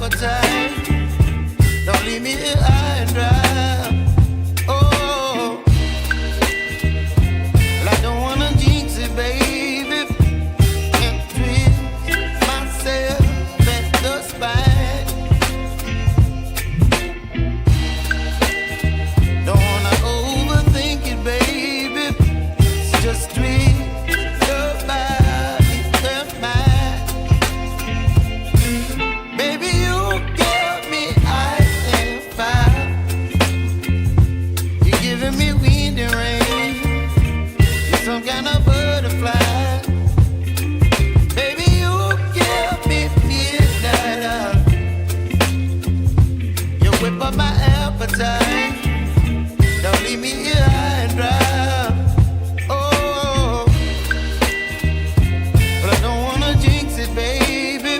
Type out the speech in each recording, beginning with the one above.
appetite. Don't leave me here high and dry. Oh, well, I don't wanna jinx it, baby, and twist myself at the spine. Don't wanna overthink it, baby. It's just twist your body and mine. Baby, you give me ice and fire. You're giving me wind and rain. You're some kind of butterfly. Baby, you give me midnight. You whip up my appetite. Don't leave me here high and dry. Oh, but I don't wanna jinx it, baby.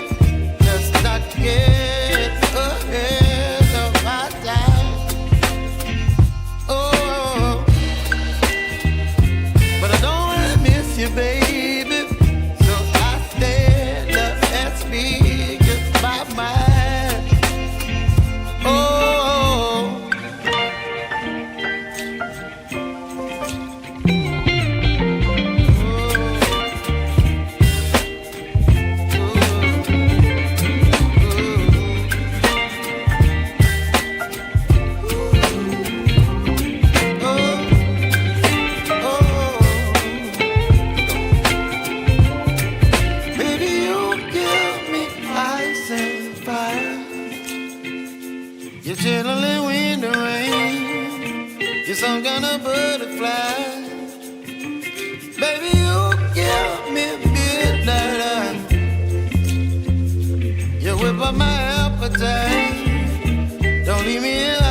Just not get ahead of my time. Oh, but I don't wanna miss you, baby. So I stand up and speak my mind. Oh. Baby, you give me ice and fire. You're chilling wind and rain. You're some kind of butterfly. Baby, you give me midnight. You whip up my appetite. Don't leave me here